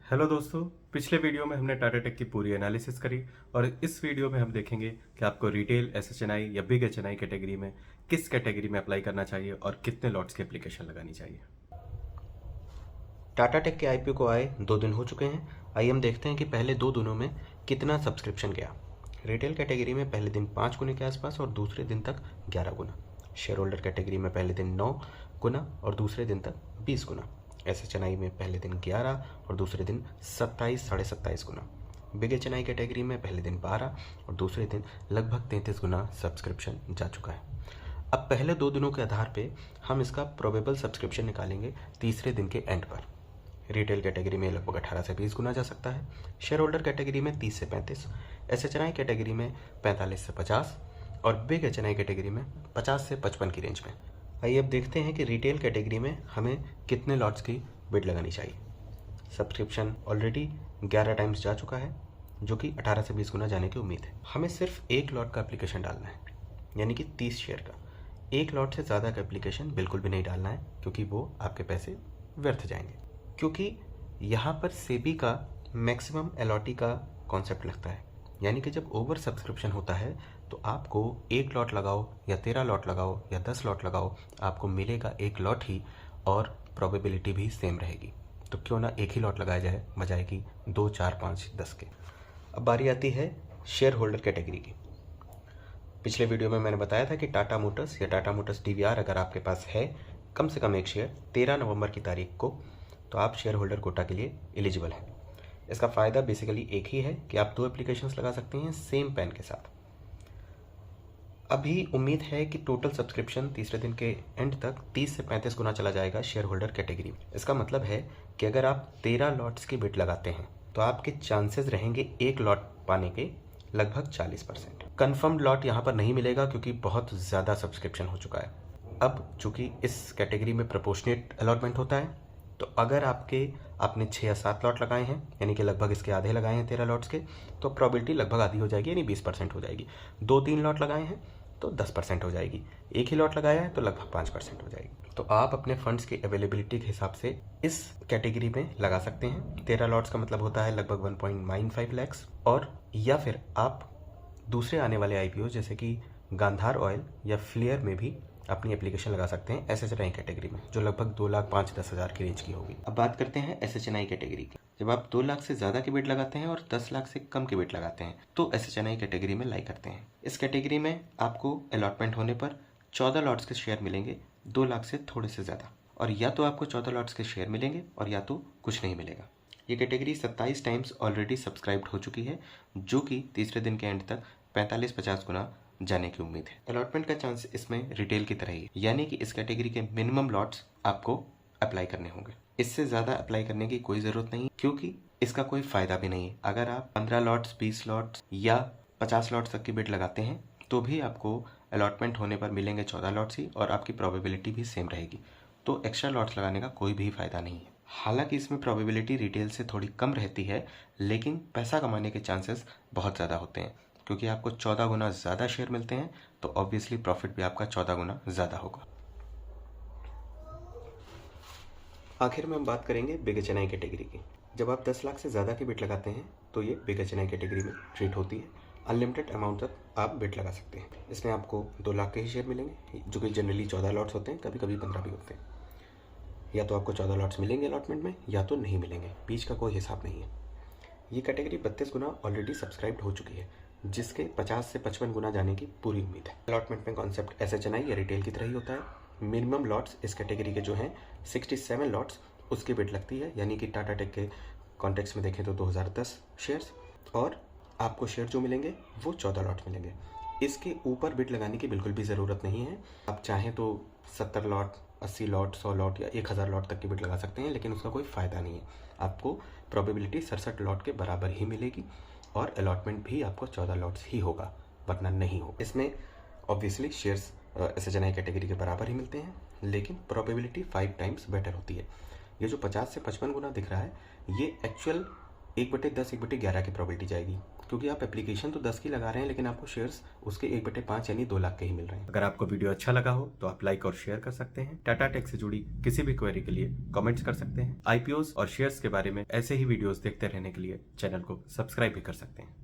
Hello दोस्तों। पिछले video में हमने टाटा टेक की पूरी एनालिसिस करी और इस वीडियो में हम देखेंगे कि आपको रिटेल, एसएचएनआई या बिग एचएनआई कैटेगरी में किस कैटेगरी में अप्लाई करना चाहिए और कितने लॉट्स की एप्लीकेशन लगानी चाहिए। टाटा टेक के आईपीओ को आए 2 दिन हो चुके हैं। आइए हम देखते हैं कि पहले 2 दिनों में कितना सब्सक्रिप्शन गया। रिटेल कैटेगरी में पहले दिन 5 गुने के आसपास और दूसरे दिन तक 11 गुना। शेयर होल्डर कैटेगरी में पहले दिन 9 गुना और दूसरे दिन तक 20 गुना। एसएचएनआई में पहले दिन 11 और दूसरे दिन 27 साढ़े 27 गुना। बिग एचएनआई कैटेगरी में पहले दिन 12 और दूसरे दिन लगभग 33 गुना सब्सक्रिप्शन जा चुका है। अब पहले 2 दिनों के आधार पे हम इसका प्रोबेबल सब्सक्रिप्शन निकालेंगे तीसरे दिन के एंड पर। रिटेल कैटेगरी में लगभग 18 से 20 गुना जा सकता है, शेयर होल्डर कैटेगरी में 30 से 35, एसएचएनआई कैटेगरी में 45 से 50 और बिग एचएनआई कैटेगरी में 50 से 55 की रेंज में। आइए अब देखते हैं कि रिटेल कैटेगरी में हमें कितने लॉट्स की बिड लगानी चाहिए। सब्सक्रिप्शन ऑलरेडी 11 टाइम्स जा चुका है, जो कि 18 से 20 गुना जाने की उम्मीद है। हमें सिर्फ एक लॉट का एप्लीकेशन डालना है, यानी कि 30 शेयर का। एक लॉट से ज़्यादा का एप्लीकेशन बिल्कुल भी नहीं डालना है, क्योंकि वो आपके पैसे व्यर्थ जाएंगे। क्योंकि यहाँ पर सेबी का मैक्सिमम अलॉटी का कॉन्सेप्ट लगता है, यानी कि जब ओवर सब्सक्रिप्शन होता है तो आपको एक लॉट लगाओ या 13 लॉट लगाओ या 10 लॉट लगाओ, आपको मिलेगा एक लॉट ही और प्रोबेबिलिटी भी सेम रहेगी। तो क्यों ना एक ही लॉट लगाया जाए बजाय कि 2, 4, 5, 10 के। अब बारी आती है शेयर होल्डर कैटेगरी की। पिछले वीडियो में मैंने बताया था कि टाटा मोटर्स या टाटा मोटर्स डीवीआर अगर आपके पास है कम से कम एक शेयर 13 नवंबर की तारीख को, तो आप शेयर होल्डर कोटा के लिए एलिजिबल हैं। इसका फ़ायदा बेसिकली एक ही है कि आप 2 एप्लीकेशंस लगा सकते हैं सेम पैन के साथ। अभी उम्मीद है कि टोटल सब्सक्रिप्शन तीसरे दिन के एंड तक 30 से 35 गुना चला जाएगा शेयर होल्डर कैटेगरी में। इसका मतलब है कि अगर आप 13 लॉट्स की बिड लगाते हैं तो आपके चांसेस रहेंगे एक लॉट पाने के लगभग 40%। कन्फर्म्ड लॉट यहाँ पर नहीं मिलेगा क्योंकि बहुत ज़्यादा सब्सक्रिप्शन हो चुका है। अब चूंकि इस कैटेगरी में प्रोपोर्शनेट अलॉटमेंट होता है, तो अगर आपने 6 या 7 लॉट लगाए हैं, यानी कि लगभग इसके आधे लगाए हैं 13 लॉट्स के, तो प्रोबेबिलिटी लगभग आधी हो जाएगी, यानी 20% हो जाएगी। 2-3 लॉट लगाए हैं तो 10% हो जाएगी। एक ही लॉट लगाया है तो लगभग 5% हो जाएगी। तो आप अपने फंड्स की अवेलेबिलिटी के हिसाब से इस कैटेगरी में लगा सकते हैं। 13 लॉट्स का मतलब होता है लगभग 1.95 लैक्स। और या फिर आप दूसरे आने वाले आईपीओ जैसे कि गांधार ऑयल या फ्लेयर में भी अपनी एप्लीकेशन लगा सकते हैं एसएचएनआई कैटेगरी में, जो लगभग 2,05,10,000 की रेंज की होगी। अब बात करते हैं एसएचएनआई कैटेगरी की। जब आप 2 लाख से ज़्यादा की बिड लगाते हैं और 10 लाख से कम की बिड लगाते हैं तो एसएचएनआई कैटेगरी में लाई करते हैं। इस कैटेगरी में आपको अलॉटमेंट होने पर 14 लॉट्स के शेयर मिलेंगे 2 लाख से थोड़े से ज़्यादा, और या तो आपको 14 लॉट्स के शेयर मिलेंगे और या तो कुछ नहीं मिलेगा। ये कैटेगरी 27 टाइम्स ऑलरेडी सब्सक्राइब्ड हो चुकी है, जो कि तीसरे दिन के एंड तक 45-50 गुना जाने की उम्मीद है। अलॉटमेंट का चांस इसमें रिटेल की तरह ही है, यानी कि इस कैटेगरी के मिनिमम लॉट्स आपको अप्लाई करने होंगे। इससे ज़्यादा अप्लाई करने की कोई ज़रूरत नहीं, क्योंकि इसका कोई फ़ायदा भी नहीं है। अगर आप 15 लॉट्स, 20 लॉट्स या 50 लॉट्स तक की बिड लगाते हैं तो भी आपको अलॉटमेंट होने पर मिलेंगे 14 लॉट्स ही, और आपकी प्रोबेबिलिटी भी सेम रहेगी। तो एक्स्ट्रा लॉट्स लगाने का कोई भी फ़ायदा नहीं है। हालांकि इसमें प्रोबेबिलिटी रिटेल से थोड़ी कम रहती है, लेकिन पैसा कमाने के चांसेस बहुत ज़्यादा होते हैं, क्योंकि आपको 14 गुना ज़्यादा शेयर मिलते हैं तो ऑब्वियसली प्रॉफिट भी आपका 14 गुना ज़्यादा होगा। आखिर में हम बात करेंगे बिग एचएनआई कैटेगरी की। जब आप 10 लाख से ज़्यादा की बिड लगाते हैं तो ये बिग एचएनआई कैटेगरी में ट्रीट होती है। अनलिमिटेड अमाउंट तक आप बिड लगा सकते हैं। इसमें आपको 2 लाख के ही शेयर मिलेंगे, जो कि जनरली 14 लॉट्स होते हैं, कभी कभी 15 भी होते हैं। या तो आपको 14 लॉट्स मिलेंगे अलॉटमेंट में या तो नहीं मिलेंगे, बीच का कोई हिसाब नहीं है। ये कैटेगरी 32 गुना ऑलरेडी सब्सक्राइब्ड हो चुकी है, जिसके 50 से 55 गुना जाने की पूरी उम्मीद है। अलॉटमेंट में कॉन्सेप्ट एसएचएनआई या रिटेल की तरह ही होता है। मिनिमम लॉट्स इस कैटेगरी के जो हैं 67 लॉट्स उसकी बिड लगती है, यानी कि टाटा टेक के कॉन्टेक्स्ट में देखें तो 2010 शेयर्स, और आपको शेयर जो मिलेंगे वो 14 लॉट मिलेंगे। इसके ऊपर बिड लगाने की बिल्कुल भी ज़रूरत नहीं है। आप चाहें तो 70 लॉट, 80 लॉट, 100 लॉट या 1000 लॉट तक की बिड लगा सकते हैं, लेकिन उसका कोई फ़ायदा नहीं है। आपको प्रोबेबिलिटी 67 लॉट के बराबर ही मिलेगी और अलॉटमेंट भी आपको 14 लॉट्स ही होगा, वरना नहीं होगा। इसमें ऑब्वियसली शेयर्स एसएचएनआई कैटेगरी के बराबर ही मिलते हैं, लेकिन प्रोबेबिलिटी 5 टाइम्स बेटर होती है। ये जो 50 से 55 गुना दिख रहा है, ये एक्चुअल 1/10, 1/11 की प्रोबेबिलिटी जाएगी। क्योंकि आप एप्लीकेशन तो 10 की लगा रहे हैं, लेकिन आपको शेयर्स उसके 1/5 यानी 2 लाख के ही मिल रहे हैं। अगर आपको वीडियो अच्छा लगा हो तो आप लाइक और शेयर कर सकते हैं। टाटा टेक से जुड़ी किसी भी क्वेरी के लिए कमेंट्स कर सकते हैं। आईपीओस और शेयर्स के बारे में ऐसे ही वीडियोस देखते रहने के लिए चैनल को सब्सक्राइब भी कर सकते हैं।